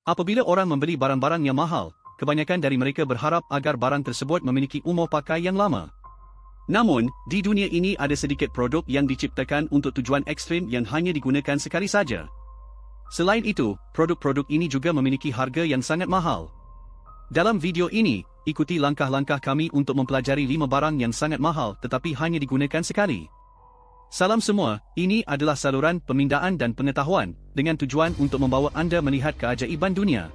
Apabila orang membeli barang-barang yang mahal, kebanyakan dari mereka berharap agar barang tersebut memiliki umur pakai yang lama. Namun, di dunia ini ada sedikit produk yang diciptakan untuk tujuan ekstrim yang hanya digunakan sekali saja. Selain itu, produk-produk ini juga memiliki harga yang sangat mahal. Dalam video ini, ikuti langkah-langkah kami untuk mempelajari 5 barang yang sangat mahal tetapi hanya digunakan sekali. Salam semua, ini adalah saluran pemindaan dan pengetahuan, dengan tujuan untuk membawa anda melihat keajaiban dunia.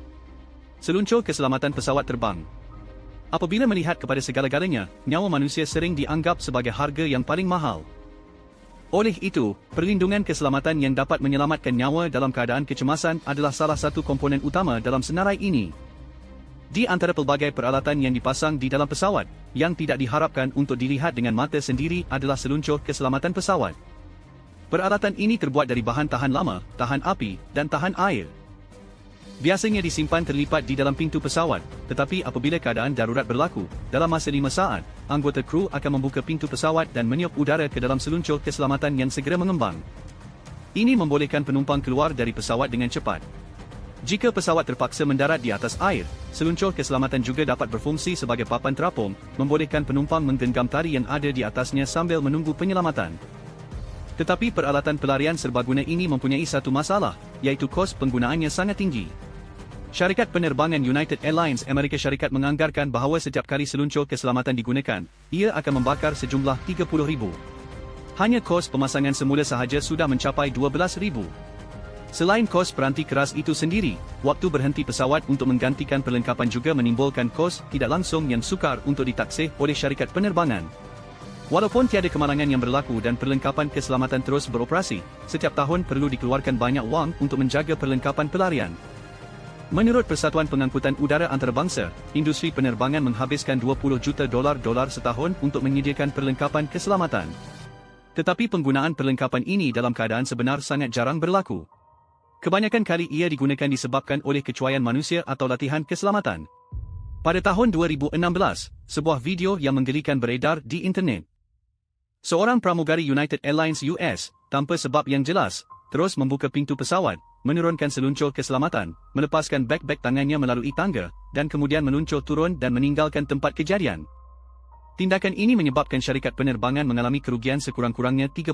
Seluncur keselamatan pesawat terbang. Apabila melihat kepada segala-galanya, nyawa manusia sering dianggap sebagai harga yang paling mahal. Oleh itu, perlindungan keselamatan yang dapat menyelamatkan nyawa dalam keadaan kecemasan adalah salah satu komponen utama dalam senarai ini. Di antara pelbagai peralatan yang dipasang di dalam pesawat, yang tidak diharapkan untuk dilihat dengan mata sendiri adalah seluncur keselamatan pesawat. Peralatan ini terbuat dari bahan tahan lama, tahan api, dan tahan air. Biasanya disimpan terlipat di dalam pintu pesawat, tetapi apabila keadaan darurat berlaku, dalam masa 5 saat, anggota kru akan membuka pintu pesawat dan meniup udara ke dalam seluncur keselamatan yang segera mengembang. Ini membolehkan penumpang keluar dari pesawat dengan cepat. Jika pesawat terpaksa mendarat di atas air, seluncur keselamatan juga dapat berfungsi sebagai papan terapung, membolehkan penumpang menggenggam tali yang ada di atasnya sambil menunggu penyelamatan. Tetapi peralatan pelarian serbaguna ini mempunyai satu masalah, yaitu kos penggunaannya sangat tinggi. Syarikat penerbangan United Airlines Amerika Syarikat menganggarkan bahawa setiap kali seluncur keselamatan digunakan, ia akan membakar sejumlah 30,000. Hanya kos pemasangan semula sahaja sudah mencapai 12,000. Selain kos peranti keras itu sendiri, waktu berhenti pesawat untuk menggantikan perlengkapan juga menimbulkan kos tidak langsung yang sukar untuk ditaksih oleh syarikat penerbangan. Walaupun tiada kemalangan yang berlaku dan perlengkapan keselamatan terus beroperasi, setiap tahun perlu dikeluarkan banyak wang untuk menjaga perlengkapan pelarian. Menurut Persatuan Pengangkutan Udara Antarabangsa, industri penerbangan menghabiskan 20 juta dolar setahun untuk menyediakan perlengkapan keselamatan. Tetapi penggunaan perlengkapan ini dalam keadaan sebenar sangat jarang berlaku. Kebanyakan kali ia digunakan disebabkan oleh kecuaian manusia atau latihan keselamatan. Pada tahun 2016, sebuah video yang menggelikan beredar di internet. Seorang pramugari United Airlines US, tanpa sebab yang jelas, terus membuka pintu pesawat, menurunkan seluncur keselamatan, melepaskan beg-beg tangannya melalui tangga, dan kemudian meluncur turun dan meninggalkan tempat kejadian. Tindakan ini menyebabkan syarikat penerbangan mengalami kerugian sekurang-kurangnya 30,000.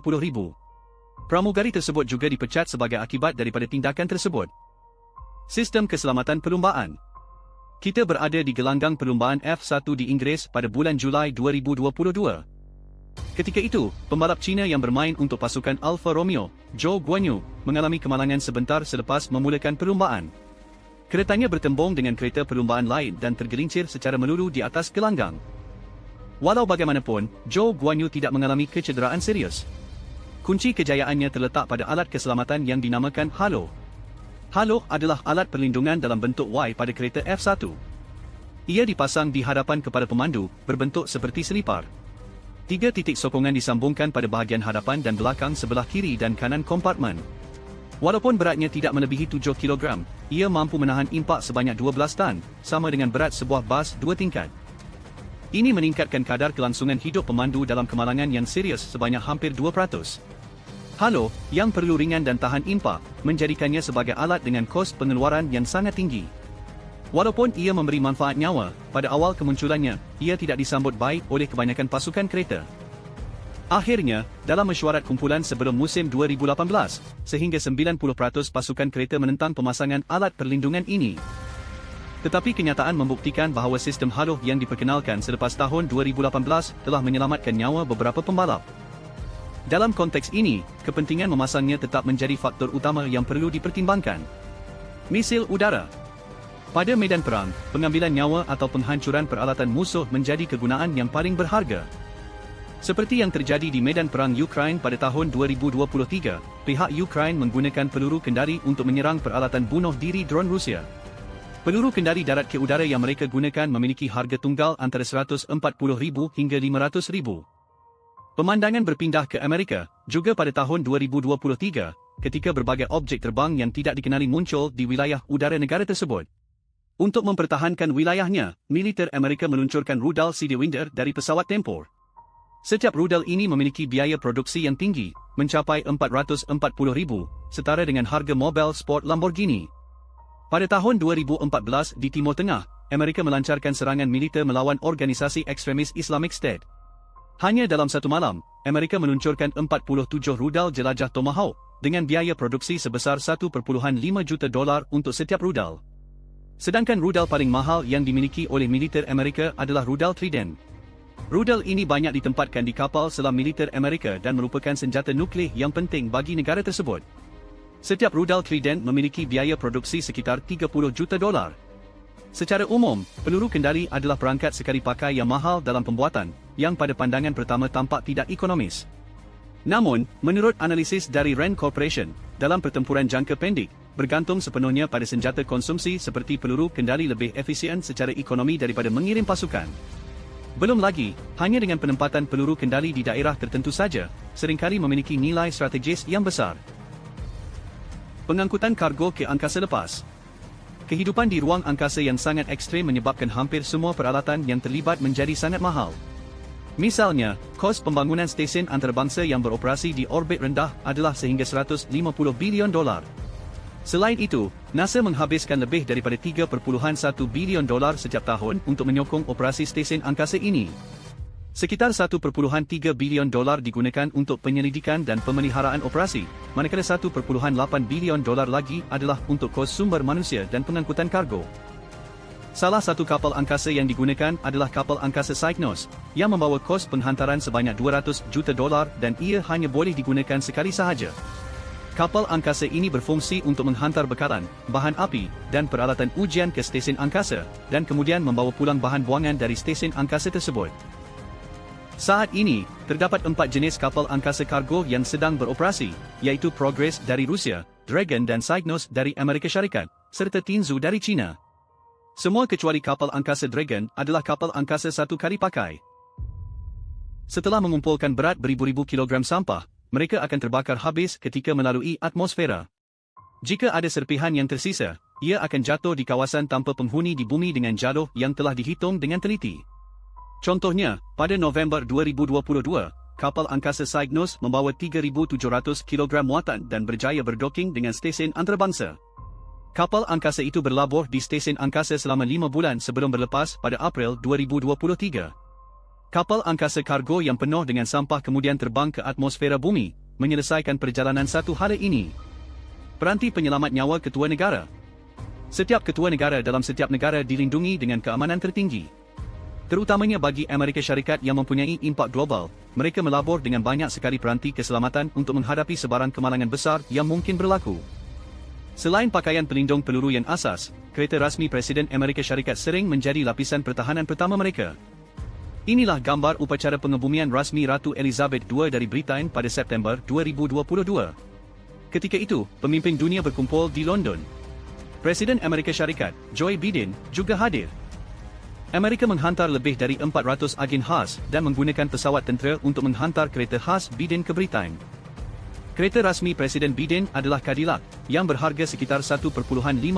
Pramugari tersebut juga dipecat sebagai akibat daripada tindakan tersebut. Sistem keselamatan perlumbaan. Kita berada di gelanggang perlumbaan F1 di Inggeris pada bulan Julai 2022. Ketika itu, pembalap Cina yang bermain untuk pasukan Alfa Romeo, Zhou Guanyu, mengalami kemalangan sebentar selepas memulakan perlumbaan. Keretanya bertembung dengan kereta perlumbaan lain dan tergelincir secara melulu di atas gelanggang. Walau bagaimanapun, Zhou Guanyu tidak mengalami kecederaan serius. Kunci kejayaannya terletak pada alat keselamatan yang dinamakan halo. Halo adalah alat perlindungan dalam bentuk Y pada kereta F1. Ia dipasang di hadapan kepada pemandu, berbentuk seperti selipar. 3 titik sokongan disambungkan pada bahagian hadapan dan belakang sebelah kiri dan kanan kompartmen. Walaupun beratnya tidak melebihi 7 kg, ia mampu menahan impak sebanyak 12 tan, sama dengan berat sebuah bas 2 tingkat. Ini meningkatkan kadar kelangsungan hidup pemandu dalam kemalangan yang serius sebanyak hampir 2%. Halo, yang perlu ringan dan tahan impak, menjadikannya sebagai alat dengan kos pengeluaran yang sangat tinggi. Walaupun ia memberi manfaat nyawa, pada awal kemunculannya, ia tidak disambut baik oleh kebanyakan pasukan kereta. Akhirnya, dalam mesyuarat kumpulan sebelum musim 2018, sehingga 90% pasukan kereta menentang pemasangan alat perlindungan ini. Tetapi kenyataan membuktikan bahawa sistem halo yang diperkenalkan selepas tahun 2018 telah menyelamatkan nyawa beberapa pembalap. Dalam konteks ini, kepentingan memasangnya tetap menjadi faktor utama yang perlu dipertimbangkan. Misil udara. Pada medan perang, pengambilan nyawa atau penghancuran peralatan musuh menjadi kegunaan yang paling berharga. Seperti yang terjadi di medan perang Ukraine pada tahun 2023, pihak Ukraine menggunakan peluru kendari untuk menyerang peralatan bunuh diri drone Rusia. Peluru kendari darat ke udara yang mereka gunakan memiliki harga tunggal antara 140,000 hingga 500,000. Pemandangan berpindah ke Amerika, juga pada tahun 2023, ketika berbagai objek terbang yang tidak dikenali muncul di wilayah udara negara tersebut. Untuk mempertahankan wilayahnya, militer Amerika meluncurkan rudal Sidewinder dari pesawat tempur. Setiap rudal ini memiliki biaya produksi yang tinggi, mencapai 440,000, setara dengan harga mobil sport Lamborghini. Pada tahun 2014 di Timur Tengah, Amerika melancarkan serangan militer melawan organisasi ekstremis Islamic State. Hanya dalam satu malam, Amerika meluncurkan 47 rudal jelajah Tomahawk dengan biaya produksi sebesar $1.5 juta untuk setiap rudal. Sedangkan rudal paling mahal yang dimiliki oleh militer Amerika adalah rudal Trident. Rudal ini banyak ditempatkan di kapal selam militer Amerika dan merupakan senjata nuklear yang penting bagi negara tersebut. Setiap rudal Trident memiliki biaya produksi sekitar $30 juta. Secara umum, peluru kendali adalah perangkat sekali pakai yang mahal dalam pembuatan, yang pada pandangan pertama tampak tidak ekonomis. Namun, menurut analisis dari Rand Corporation, dalam pertempuran jangka pendek, bergantung sepenuhnya pada senjata konsumsi seperti peluru kendali lebih efisien secara ekonomi daripada mengirim pasukan. Belum lagi, hanya dengan penempatan peluru kendali di daerah tertentu saja, seringkali memiliki nilai strategis yang besar. Pengangkutan kargo ke angkasa lepas. Kehidupan di ruang angkasa yang sangat ekstrim menyebabkan hampir semua peralatan yang terlibat menjadi sangat mahal. Misalnya, kos pembangunan stesen antarabangsa yang beroperasi di orbit rendah adalah sehingga $150 bilion. Selain itu, NASA menghabiskan lebih daripada $3.1 bilion setiap tahun untuk menyokong operasi stesen angkasa ini. Sekitar $1.3 bilion digunakan untuk penyelidikan dan pemeliharaan operasi, manakala $1.8 bilion lagi adalah untuk kos sumber manusia dan pengangkutan kargo. Salah satu kapal angkasa yang digunakan adalah kapal angkasa Cygnus, yang membawa kos penghantaran sebanyak $200 juta dan ia hanya boleh digunakan sekali sahaja. Kapal angkasa ini berfungsi untuk menghantar bekalan, bahan api, dan peralatan ujian ke stesen angkasa, dan kemudian membawa pulang bahan buangan dari stesen angkasa tersebut. Saat ini, terdapat 4 jenis kapal angkasa kargo yang sedang beroperasi, iaitu Progress dari Rusia, Dragon dan Cygnus dari Amerika Syarikat, serta Tinzu dari China. Semua kecuali kapal angkasa Dragon adalah kapal angkasa satu kali pakai. Setelah mengumpulkan berat beribu-ribu kilogram sampah, mereka akan terbakar habis ketika melalui atmosfera. Jika ada serpihan yang tersisa, ia akan jatuh di kawasan tanpa penghuni di bumi dengan jalur yang telah dihitung dengan teliti. Contohnya, pada November 2022, kapal angkasa Cygnus membawa 3,700 kg muatan dan berjaya berdocking dengan stesen antarabangsa. Kapal angkasa itu berlabuh di stesen angkasa selama 5 bulan sebelum berlepas pada April 2023. Kapal angkasa kargo yang penuh dengan sampah kemudian terbang ke atmosfera bumi, menyelesaikan perjalanan satu hari ini. Peranti penyelamat nyawa ketua negara. Setiap ketua negara dalam setiap negara dilindungi dengan keamanan tertinggi. Terutamanya bagi Amerika Syarikat yang mempunyai impak global, mereka melabur dengan banyak sekali peranti keselamatan untuk menghadapi sebarang kemalangan besar yang mungkin berlaku. Selain pakaian pelindung peluru yang asas, kereta rasmi Presiden Amerika Syarikat sering menjadi lapisan pertahanan pertama mereka. Inilah gambar upacara pengebumian rasmi Ratu Elizabeth II dari Britain pada September 2022. Ketika itu, pemimpin dunia berkumpul di London. Presiden Amerika Syarikat, Joe Biden, juga hadir. Amerika menghantar lebih dari 400 agen khas dan menggunakan pesawat tentera untuk menghantar kereta khas Biden ke Britain. Kereta rasmi Presiden Biden adalah Cadillac, yang berharga sekitar $1.5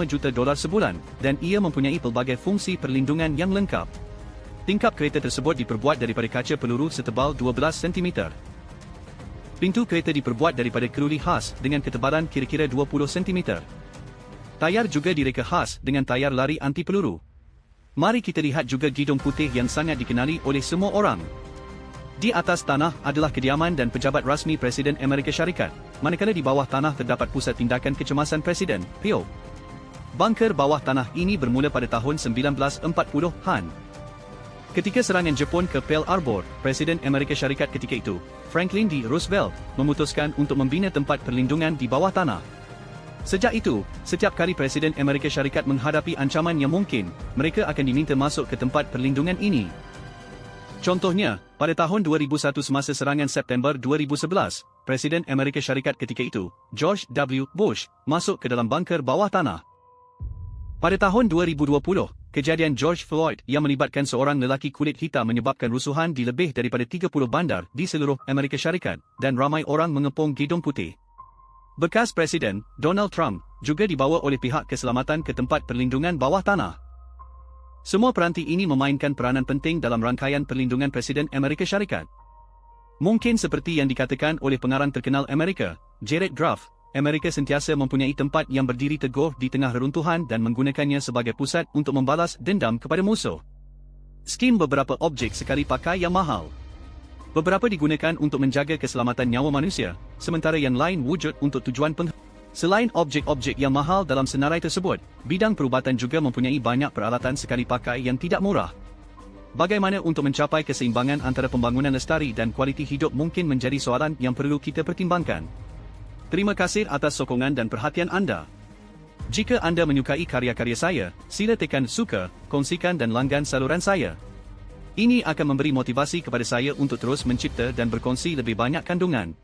juta sebulan, dan ia mempunyai pelbagai fungsi perlindungan yang lengkap. Tingkap kereta tersebut diperbuat daripada kaca peluru setebal 12 cm. Pintu kereta diperbuat daripada keruli khas dengan ketebalan kira-kira 20 cm. Tayar juga direka khas dengan tayar lari anti peluru. Mari kita lihat juga Gedung Putih yang sangat dikenali oleh semua orang. Di atas tanah adalah kediaman dan pejabat rasmi Presiden Amerika Syarikat, manakala di bawah tanah terdapat pusat tindakan kecemasan Presiden, PO. Bunker bawah tanah ini bermula pada tahun 1940-an. Ketika serangan Jepun ke Pearl Harbor, Presiden Amerika Syarikat ketika itu, Franklin D. Roosevelt, memutuskan untuk membina tempat perlindungan di bawah tanah. Sejak itu, setiap kali Presiden Amerika Syarikat menghadapi ancaman yang mungkin, mereka akan diminta masuk ke tempat perlindungan ini. Contohnya, pada tahun 2001 semasa serangan September 2011, Presiden Amerika Syarikat ketika itu, George W. Bush, masuk ke dalam bunker bawah tanah. Pada tahun 2020, kejadian George Floyd yang melibatkan seorang lelaki kulit hitam menyebabkan rusuhan di lebih daripada 30 bandar di seluruh Amerika Syarikat, dan ramai orang mengepung Gedung Putih. Bekas Presiden, Donald Trump, juga dibawa oleh pihak keselamatan ke tempat perlindungan bawah tanah. Semua peranti ini memainkan peranan penting dalam rangkaian perlindungan Presiden Amerika Syarikat. Mungkin seperti yang dikatakan oleh pengarang terkenal Amerika, Jared Graff, Amerika sentiasa mempunyai tempat yang berdiri teguh di tengah reruntuhan dan menggunakannya sebagai pusat untuk membalas dendam kepada musuh. Skim beberapa objek sekali pakai yang mahal. Beberapa digunakan untuk menjaga keselamatan nyawa manusia, sementara yang lain wujud untuk tujuan Selain objek-objek yang mahal dalam senarai tersebut, bidang perubatan juga mempunyai banyak peralatan sekali pakai yang tidak murah. Bagaimana untuk mencapai keseimbangan antara pembangunan lestari dan kualiti hidup mungkin menjadi soalan yang perlu kita pertimbangkan. Terima kasih atas sokongan dan perhatian anda. Jika anda menyukai karya-karya saya, sila tekan suka, kongsikan dan langgan saluran saya. Ini akan memberi motivasi kepada saya untuk terus mencipta dan berkongsi lebih banyak kandungan.